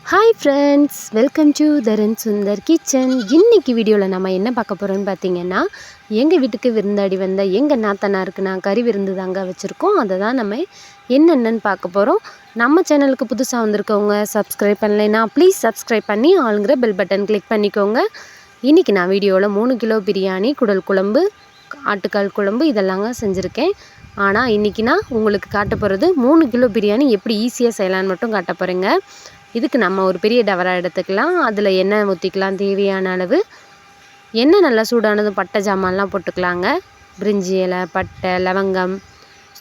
Hi friends, welcome to Dharan Sundar kitchen. இன்றைக்கி வீடியோவில் நம்ம என்ன பார்க்க போகிறோன்னு பார்த்தீங்கன்னா, எங்கள் வீட்டுக்கு விருந்தாடி வந்த எங்கள் நாத்தனாருக்கு நான் கறி விருந்து தாங்க வச்சுருக்கோம். அதை தான் நம்ம என்னென்னு பார்க்க போகிறோம். நம்ம சேனலுக்கு புதுசாக வந்திருக்கவங்க சப்ஸ்கிரைப் பண்ணலைன்னா ப்ளீஸ் சப்ஸ்கிரைப் பண்ணி ஆளுங்கிற பெல் பட்டன் கிளிக் பண்ணிக்கோங்க. இன்றைக்கி நான் வீடியோவில் 3 கிலோ பிரியாணி, குடல் குழம்பு, ஆட்டுக்கால் குழம்பு இதெல்லாங்க செஞ்சுருக்கேன். ஆனால் இன்றைக்கி நான் உங்களுக்கு காட்ட போகிறது 3 கிலோ பிரியாணி எப்படி ஈஸியாக செய்யலான்னு மட்டும் காட்ட போகிறேங்க. இதுக்கு நம்ம ஒரு பெரிய டவரா எடுத்துக்கலாம். அதில் எண்ணெய் ஊற்றிக்கலாம் தேவையான அளவு. எண்ணெய் நல்லா சூடானதும் பட்டை ஜாமான்லாம் போட்டுக்கலாங்க. பிரிஞ்சி இலை, பட்டை, லவங்கம்,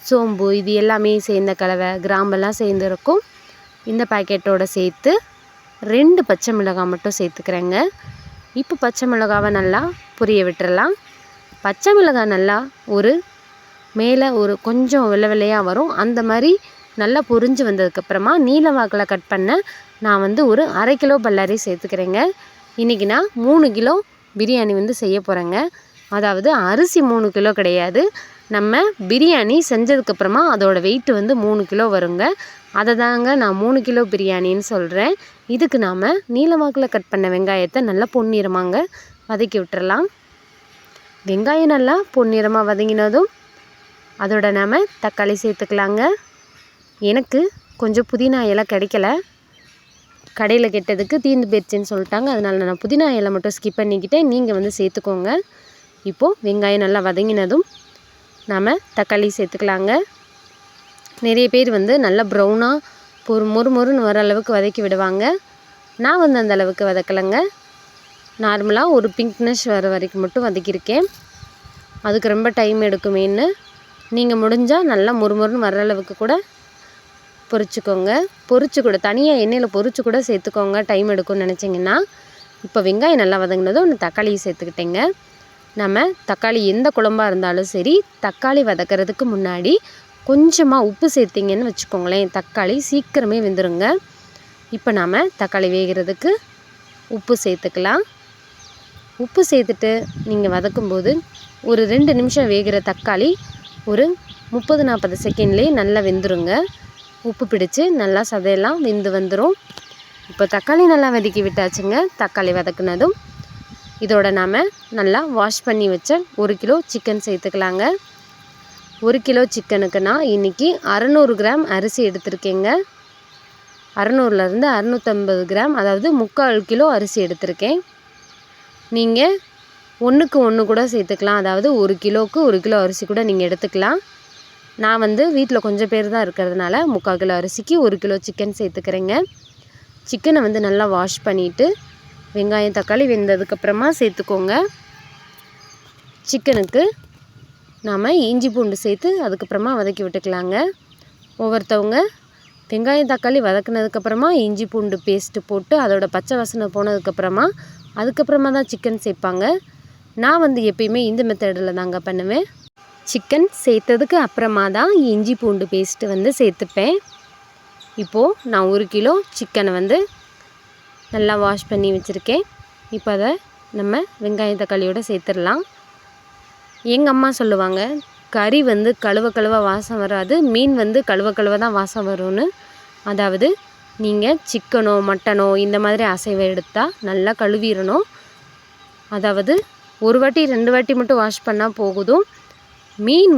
சோம்பு இது எல்லாமே சேர்ந்த கலவை, கிராம்பெல்லாம் சேர்ந்துருக்கும். இந்த பாக்கெட்டோடு சேர்த்து 2 பச்சை மிளகாய் மட்டும் சேர்த்துக்கிறேங்க. இப்போ பச்சை மிளகாவை நல்லா பொரிய விட்டுறலாம். பச்சை மிளகாய் நல்லா மேலே கொஞ்சம் வெள்ளை வெள்ளையாக வரும். அந்த மாதிரி நல்லா பொரிஞ்சு வந்ததுக்கப்புறமா நீல வாக்கில் கட் பண்ண நான் ஒரு 1/2 கிலோ பல்லாரி சேர்த்துக்கிறேங்க. இன்றைக்கி நான் 3 கிலோ பிரியாணி செய்ய போகிறேங்க. அதாவது அரிசி 3 கிலோ கிடையாது. நம்ம பிரியாணி செஞ்சதுக்கப்புறமா அதோட வெயிட் 3 கிலோ வருங்க. அதை தாங்க நான் 3 கிலோ பிரியாணின்னு சொல்கிறேன். இதுக்கு நாம் நீல வாக்கில் கட் பண்ண வெங்காயத்தை நல்லா பொன்னிறமாங்க வதக்கி விட்டுறலாம். வெங்காயம் நல்லா பொன்னிறமாக வதங்கினதும் அதோட நாம் தக்காளி சேர்த்துக்கலாங்க. எனக்கு கொஞ்சம் புதினா இலை கிடைக்கல, கடையில் கெட்டதுக்கு தீர்ந்து போயிடுச்சின்னு சொல்லிட்டாங்க. அதனால் நான் புதினா இலை மட்டும் ஸ்கிப் பண்ணிக்கிட்டேன். நீங்கள் சேர்த்துக்கோங்க. இப்போது வெங்காயம் நல்லா வதங்கினதும் நாம் தக்காளி சேர்த்துக்கலாங்க. நிறைய பேர் நல்லா ப்ரௌனாக மொறுன்னு வர அளவுக்கு வதக்கி விடுவாங்க. நான் அந்த அளவுக்கு வதக்கலைங்க. நார்மலாக ஒரு பிங்க்னஸ் வர வரைக்கும் மட்டும் வதக்கியிருக்கேன். அதுக்கு ரொம்ப டைம் எடுக்குமேன்னு நீங்கள் முடிஞ்சால் நல்லா மொறுன்னு வர அளவுக்கு கூட பொரிச்சு கூட தனியாக எண்ணெயில் பொரிச்சு கூட சேர்த்துக்கோங்க, டைம் எடுக்கும்னு நினச்சிங்கன்னா. இப்போ வெங்காயம் நல்லா வதங்கினதும் தக்காளியை சேர்த்துக்கிட்டேங்க. நம்ம தக்காளி எந்த குழம்பாக இருந்தாலும் சரி, தக்காளி வதக்கிறதுக்கு முன்னாடி கொஞ்சமாக உப்பு சேர்த்திங்கன்னு வச்சுக்கோங்களேன், தக்காளி சீக்கிரமே வெந்துருங்க. இப்போ நாம் தக்காளி வேகிறதுக்கு உப்பு சேர்த்துக்கலாம். உப்பு சேர்த்துட்டு நீங்கள் வதக்கும்போது 2 நிமிஷம் வேகிற தக்காளி 30-40 செகண்ட்லேயே நல்லா வெந்துருங்க. உப்பு பிடிச்சி நல்லா சதையெல்லாம் வெந்து வந்துடும். இப்போ தக்காளி நல்லா வதக்கி விட்டாச்சுங்க. தக்காளி வதக்குனதும் இதோட நாம் நல்லா வாஷ் பண்ணி வச்ச 1 கிலோ சிக்கன் சேர்த்துக்கலாங்க. 1 கிலோ சிக்கனுக்கு நான் இன்றைக்கி 600 கிராம் அரிசி எடுத்திருக்கேங்க. 600லேருந்து 650 கிராம், அதாவது 3/4 கிலோ அரிசி எடுத்திருக்கேன். நீங்கள் 1க்கு 1 கூட சேர்த்துக்கலாம். அதாவது 1 கிலோவுக்கு 1 கிலோ அரிசி கூட நீங்கள் எடுத்துக்கலாம். நான் வீட்டில் கொஞ்சம் பேர் தான் இருக்கிறதுனால 3/4 கிலோ அரிசிக்கு 1 கிலோ சிக்கன் சேர்த்துக்கிறேங்க. சிக்கனை நல்லா வாஷ் பண்ணிவிட்டு வெங்காயம் தக்காளி வெந்ததுக்கப்புறமா சேர்த்துக்கோங்க. சிக்கனுக்கு நாம் இஞ்சி பூண்டு சேர்த்து அதுக்கப்புறமா வதக்கி விட்டுக்கலாங்க. ஒவ்வொருத்தவங்க வெங்காயம் தக்காளி வதக்குனதுக்கப்புறமா இஞ்சி பூண்டு பேஸ்ட்டு போட்டு அதோட பச்சை வாசனை போனதுக்கப்புறமா அதுக்கப்புறமா தான் சிக்கன் சேர்ப்பாங்க. நான் எப்பயுமே இந்த மெத்தடில் தாங்க பண்ணுவேன். சிக்கன் சேர்த்ததுக்கு அப்புறமா தான் இஞ்சி பூண்டு பேஸ்ட்டு சேர்த்துப்பேன். இப்போது நான் 1 கிலோ சிக்கனை நல்லா வாஷ் பண்ணி வச்சுருக்கேன். இப்போ அதை நம்ம வெங்காயம் தக்காளியோடு சேர்த்துடலாம். எங்கள் அம்மா சொல்லுவாங்க, கறி கழுவ வாசம் வராது, மீன் கழுவ தான் வாசம் வரும்னு. அதாவது நீங்கள் சிக்கனோ மட்டனோ இந்த மாதிரி அசைவம் எடுத்தால் நல்லா கழுவிடணும். அதாவது 1 வாட்டி 2 வாட்டி மட்டும் வாஷ் பண்ணால் போகுதும். மீன்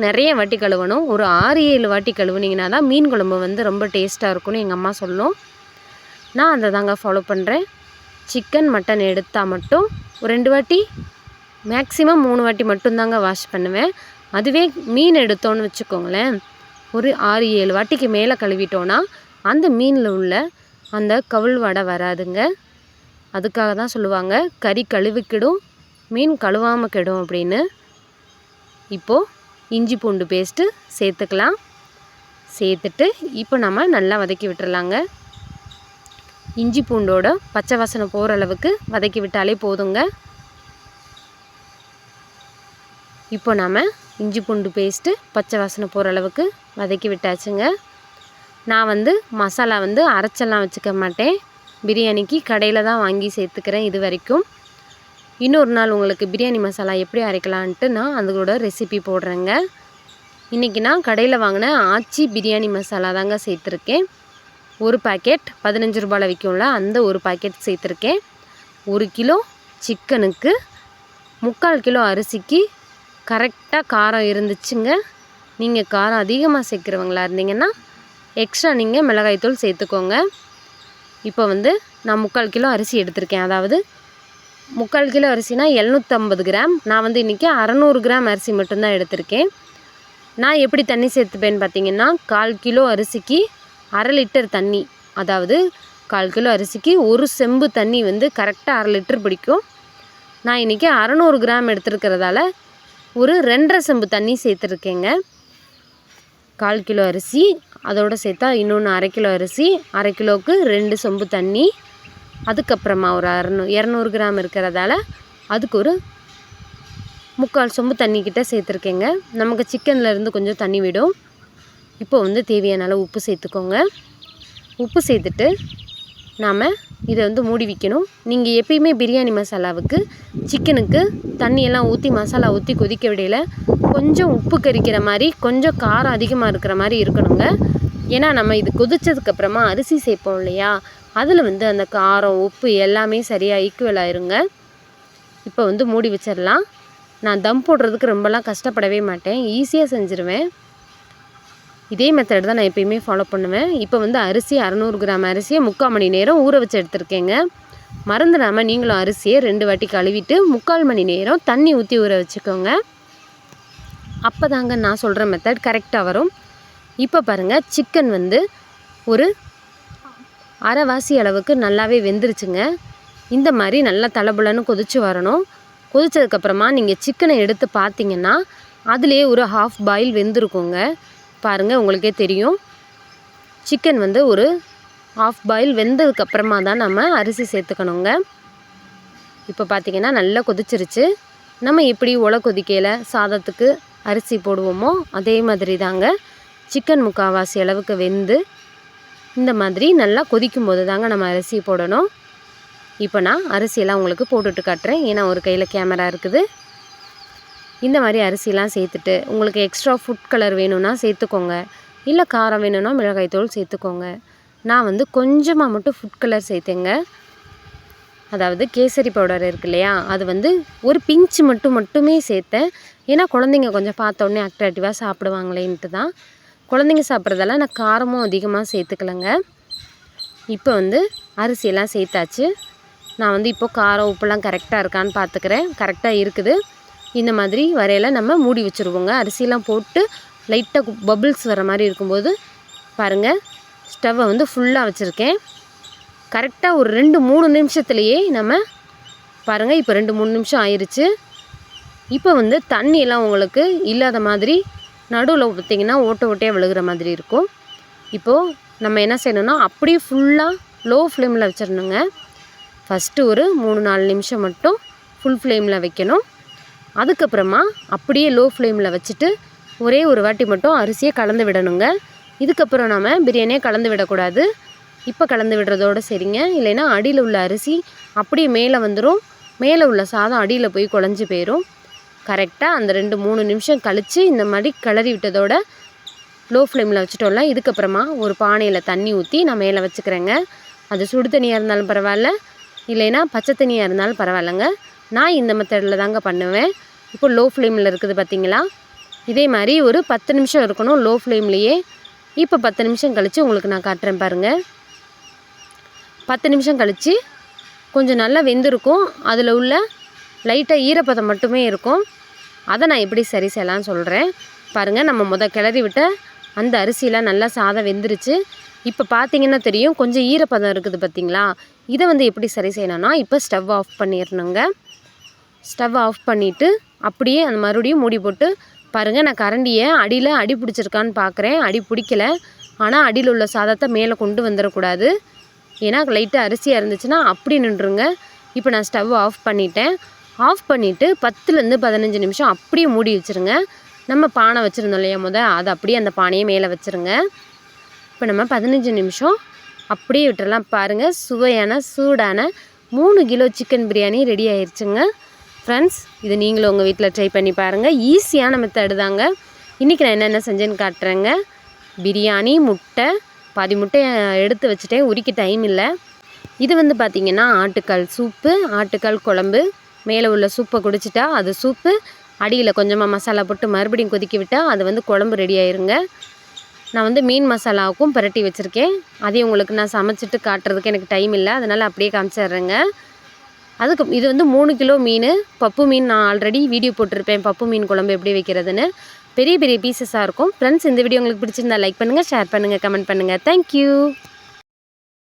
நிறைய வாட்டி கழுவணும். ஒரு 6-7 வாட்டி கழுவுனிங்கன்னா தான் மீன் குழம்பு ரொம்ப டேஸ்ட்டாக இருக்கும்னு எங்கள் அம்மா சொல்லும். நான் அதை தாங்க ஃபாலோ பண்ணுறேன். சிக்கன் மட்டன் எடுத்தால் மட்டும் 2 வாட்டி, மேக்ஸிமம் 3 வாட்டி மட்டும்தாங்க வாஷ் பண்ணுவேன். அதுவே மீன் எடுத்தோன்னு வச்சுக்கோங்களேன், ஒரு 6-7 வாட்டிக்கு மேலே கழுவிட்டோன்னா அந்த மீனில் உள்ள அந்த கவுள் வடை வராதுங்க. அதுக்காக தான் சொல்லுவாங்க, கறி கழுவிக்கிடும், மீன் கழுவாமல் கெடும் அப்படின்னு. இப்போது இஞ்சி பூண்டு பேஸ்ட்டு சேர்த்துக்கலாம். சேர்த்துட்டு இப்போ நம்ம நல்லா வதக்கி விட்டுறலாங்க. இஞ்சி பூண்டோட பச்சை வாசனை போகிற அளவுக்கு வதக்கி விட்டாலே போதுங்க. இப்போ நாம் இஞ்சி பூண்டு பேஸ்ட்டு பச்சை வாசனை போகிற அளவுக்கு வதக்கி விட்டாச்சுங்க. நான் மசாலா அரைச்செல்லாம் வச்சுக்க மாட்டேன். பிரியாணிக்கு கடையில் தான் வாங்கி சேர்த்துக்கிறேன் இது வரைக்கும். இன்னொரு நாள் உங்களுக்கு பிரியாணி மசாலா எப்படி அரைக்கலான்ட்டு நான் அதோட ரெசிபி போடுறேங்க. இன்றைக்கி நான் கடையில் வாங்கின ஆச்சி பிரியாணி மசாலா தாங்க சேர்த்துருக்கேன். ஒரு பாக்கெட் 15 ரூபாயில் விற்கும்ல அந்த ஒரு பாக்கெட் சேர்த்துருக்கேன். 1 கிலோ சிக்கனுக்கு 3/4 கிலோ அரிசிக்கு கரெக்டாக காரம் இருந்துச்சுங்க. நீங்கள் காரம் அதிகமாக சேர்க்குறவங்களா இருந்தீங்கன்னா எக்ஸ்ட்ரா நீங்கள் மிளகாய்த்தூள் சேர்த்துக்கோங்க. இப்போ வந்து நான் 3/4 கிலோ அரிசி எடுத்திருக்கேன். அதாவது 3/4 கிலோ அரிசினா 750 கிராம். நான் வந்து இன்றைக்கி 600 கிராம் அரிசி மட்டும்தான் எடுத்திருக்கேன். நான் எப்படி தண்ணி சேர்த்துப்பேன்னு பார்த்தீங்கன்னா 1/4 கிலோ அரிசிக்கு 1/2 லிட்டர் தண்ணி. அதாவது 1/4 கிலோ அரிசிக்கு ஒரு செம்பு தண்ணி வந்து கரெக்டாக 1/2 லிட்டர் பிடிக்கும். நான் இன்றைக்கி 600 கிராம் எடுத்துருக்கிறதால ஒரு 2.5 செம்பு தண்ணி சேர்த்துருக்கேங்க. 1/4 கிலோ அரிசி அதோடு சேர்த்தா இன்னொன்று 1/2 கிலோ அரிசி, 1/2 கிலோவுக்கு 2 செம்பு தண்ணி. அதுக்கப்புறமா ஒரு 200 கிராம் இருக்கிறதால அதுக்கு ஒரு 3/4 சொம்பு தண்ணிக்கிட்ட சேர்த்துருக்கேங்க. நமக்கு சிக்கன்லேருந்து கொஞ்சம் தண்ணி விடும். இப்போ வந்து தேவையான அளவு உப்பு சேர்த்துக்கோங்க. உப்பு சேர்த்துட்டு நாம் இதை வந்து மூடி வைக்கணும். நீங்கள் எப்பயுமே பிரியாணி மசாலாவுக்கு சிக்கனுக்கு தண்ணியெல்லாம் ஊற்றி மசாலா ஊற்றி கொதிக்க விடையில் கொஞ்சம் உப்பு கரிக்கிற மாதிரி கொஞ்சம் காரம் அதிகமாக இருக்கிற மாதிரி இருக்கணுங்க. ஏன்னா நம்ம இது கொதித்ததுக்கப்புறமா அரிசி சேர்ப்போம் இல்லையா, அதில் வந்து அந்த காரம் உப்பு எல்லாமே சரியாக ஈக்குவல் ஆயிருங்க. இப்போ வந்து மூடி வச்சிடலாம். நான் தம் போடுறதுக்கு ரொம்பலாம் கஷ்டப்படவே மாட்டேன், ஈஸியாக செஞ்சுருவேன். இதே மெத்தட் தான் நான் எப்பயுமே ஃபாலோ பண்ணுவேன். இப்போ வந்து அரிசி 600 கிராம் அரிசியை 3/4 மணி நேரம் ஊற வச்சு எடுத்துருக்கேங்க. மறந்துடாமல் நீங்களும் அரிசியை 2 வாட்டி கழுவிட்டு 3/4 மணி நேரம் தண்ணி ஊற்றி ஊற வச்சுக்கோங்க. அப்போ தாங்க நான் சொல்கிற மெத்தட் கரெக்டாக வரும். இப்போ பாருங்கள், சிக்கன் வந்து ஒரு அரைவாசி அளவுக்கு நல்லாவே வெந்துருச்சுங்க. இந்த மாதிரி நல்லா தளபுலன்னு கொதித்து வரணும். கொதித்ததுக்கப்புறமா நீங்கள் சிக்கனை எடுத்து பார்த்தீங்கன்னா அதிலே ஒரு ஹாஃப் பாயில் வெந்திருக்குங்க. பாருங்கள், உங்களுக்கே தெரியும். சிக்கன் வந்து ஒரு ஹாஃப் பாயில் வெந்ததுக்கப்புறமா தான் நம்ம அரிசி சேர்த்துக்கணுங்க. இப்போ பார்த்திங்கன்னா நல்லா கொதிச்சிருச்சு. நம்ம எப்படி உலை கொதிக்கையில் சாதத்துக்கு அரிசி போடுவோமோ அதே மாதிரி தாங்க சிக்கன் 3/4 அளவுக்கு வெந்து இந்த மாதிரி நல்லா கொதிக்கும் போது தாங்க நம்ம அரிசி போடணும். இப்போ நான் அரிசியெல்லாம் உங்களுக்கு போட்டுட்டு காட்டுறேன். ஏன்னா ஒரு கையில் கேமரா இருக்குது. இந்த மாதிரி அரிசிலாம் சேர்த்துட்டு உங்களுக்கு எக்ஸ்ட்ரா ஃபுட் கலர் வேணும்னா சேர்த்துக்கோங்க, இல்லை காரம் வேணும்னா மிளகாய்த்தூள் சேர்த்துக்கோங்க. நான் வந்து கொஞ்சமாக மட்டும் ஃபுட் கலர் சேர்த்தேங்க. அதாவது கேசரி பவுடர் இருக்கு இல்லையா, அது வந்து ஒரு பிஞ்சு மட்டுமே சேர்த்தேன். ஏன்னா குழந்தைங்க கொஞ்சம் பார்த்தோன்னே அட்ராக்டிவாக சாப்பிடுவாங்களேன்ட்டு தான். குழந்தைங்க சாப்பிட்றதெல்லாம் நான் காரமும் அதிகமாக சேர்த்துக்கலைங்க. இப்போ வந்து அரிசியெல்லாம் சேர்த்தாச்சு. நான் வந்து இப்போ காரம் உப்புலாம் கரெக்டாக இருக்கான்னு பார்த்துக்கிறேன். கரெக்டாக இருக்குது. இந்த மாதிரி வரையில் நம்ம மூடி வச்சுருவோங்க. அரிசியெல்லாம் போட்டு லைட்டாக பபிள்ஸ் வர மாதிரி இருக்கும்போது பாருங்கள், ஸ்டவ்வை வந்து ஃபுல்லாக வச்சுருக்கேன். கரெக்டாக ஒரு 2-3 நிமிஷத்துலையே நம்ம பாருங்கள், இப்போ 2-3 நிமிஷம் ஆயிடுச்சு. இப்போ வந்து தண்ணியெல்லாம் உங்களுக்கு இல்லாத மாதிரி நடுவில் பார்த்திங்கன்னா ஓட்டையாக விழுகிற மாதிரி இருக்கும். இப்போது நம்ம என்ன செய்யணும்னா அப்படியே ஃபுல்லாக லோ ஃப்ளேமில் வச்சிடணுங்க. ஃபஸ்ட்டு ஒரு 3-4 நிமிஷம் மட்டும் ஃபுல் ஃப்ளேமில் வைக்கணும். அதுக்கப்புறமா அப்படியே லோ ஃப்ளேமில் வச்சுட்டு ஒரே ஒரு வாட்டி மட்டும் அரிசியை கலந்து விடணுங்க. இதுக்கப்புறம் நம்ம பிரியாணியை கலந்து விடக்கூடாது. இப்போ கலந்து விடுறதோடு சரிங்க. இல்லைன்னா அடியில் உள்ள அரிசி அப்படியே மேலே வந்துடும், மேலே உள்ள சாதம் அடியில் போய் குழஞ்சி போயிடும். கரெக்டாக அந்த 2-3 நிமிஷம் கழித்து இந்த மாதிரி கிளறி விட்டதோட லோ ஃப்ளேமில் வச்சுட்டோம்ல. இதுக்கப்புறமா ஒரு பானையில் தண்ணி ஊற்றி நான் மேலே வச்சுக்கிறேங்க. அது சுடு தண்ணியாக இருந்தாலும் பரவாயில்ல, இல்லைன்னா பச்சை தண்ணியாக இருந்தாலும் பரவாயில்லைங்க. நான் இந்த மெத்தடில் தாங்க பண்ணுவேன். இப்போ லோ ஃப்ளேமில் இருக்குது பார்த்திங்களா, இதே மாதிரி ஒரு 10 நிமிஷம் இருக்கணும் லோ ஃப்ளேம்லேயே. இப்போ 10 நிமிஷம் கழித்து உங்களுக்கு நான் காட்டுறேன் பாருங்கள். 10 நிமிஷம் கழித்து கொஞ்சம் நல்லா வெந்திருக்கும். அதில் உள்ள லைட்டாக ஈரப்பதம் மட்டுமே இருக்கும். அதை நான் எப்படி சரி செய்யலான்னு சொல்கிறேன் பாருங்கள். நம்ம கிளறி விட்ட அந்த அரிசியெலாம் நல்லா சாதம் வெந்துருச்சு. இப்போ பார்த்தீங்கன்னா தெரியும், கொஞ்சம் ஈரப்பதம் இருக்குது பார்த்திங்களா. இதை வந்து எப்படி சரி செய்யணும்னா, இப்போ ஸ்டவ் ஆஃப் பண்ணிடணுங்க. ஸ்டவ் ஆஃப் பண்ணிவிட்டு அப்படியே அந்த மறுபடியும் மூடி போட்டு பாருங்கள். நான் கரண்டியை அடியில் அடி பிடிச்சிருக்கான்னு பார்க்குறேன். அடி பிடிக்கலை. ஆனால் அடியில் உள்ள சாதத்தை மேலே கொண்டு வந்துடக்கூடாது. ஏன்னா லைட்டாக அரிசியாக இருந்துச்சுன்னா அப்படி நின்றுங்க. இப்போ நான் ஸ்டவ் ஆஃப் பண்ணிட்டேன். ஆஃப் பண்ணிவிட்டு 10லேருந்து 15 நிமிஷம் அப்படியே மூடி வச்சுருங்க. நம்ம பானை வச்சுருந்தோம் இல்லையா அதை அப்படியே அந்த பானையை மேலே வச்சுருங்க. இப்போ நம்ம 15 நிமிஷம் அப்படியே விட்டுறலாம். பாருங்கள், சுவையான சூடான 3 கிலோ சிக்கன் பிரியாணி ரெடி ஆயிடுச்சுங்க. ஃப்ரெண்ட்ஸ், இது நீங்களும் உங்கள் வீட்டில் ட்ரை பண்ணி பாருங்கள். ஈஸியான மெத்தடு தாங்க. இன்றைக்கி நான் என்னென்ன செஞ்சேன்னு காட்டுறேங்க. பிரியாணி, முட்டை, பாதி முட்டையை எடுத்து வச்சுட்டேன், உரிக்க டைம் இல்லை. இது வந்து பார்த்திங்கன்னா ஆட்டுக்கால் சூப்பு, ஆட்டுக்கால் குழம்பு. மேலே உள்ள சூப்பை குடிச்சிட்டா அது சூப்பு, அடியில் கொஞ்சமாக மசாலா போட்டு மறுபடியும் கொதிக்க விட்டால் அது வந்து குழம்பு ரெடி ஆயிருங்க. நான் வந்து மீன் மசாலாவுக்கும் பரட்டி வச்சுருக்கேன். அதையும் உங்களுக்கு நான் சமைச்சிட்டு காட்டுறதுக்கு எனக்கு டைம் இல்லை, அதனால் அப்படியே காமிச்சிட்றேங்க. இது வந்து 3 கிலோ மீன், பப்பு மீன். நான் ஆல்ரெடி வீடியோ போட்டிருப்பேன் பப்பு மீன் குழம்பு எப்படி வைக்கிறதுன்னு. பெரிய பெரிய பீசஸாக இருக்கும். ஃப்ரெண்ட்ஸ், இந்த வீடியோ உங்களுக்கு பிடிச்சிருந்தா லைக் பண்ணுங்கள், ஷேர் பண்ணுங்கள், கமெண்ட் பண்ணுங்கள். தேங்க்யூ.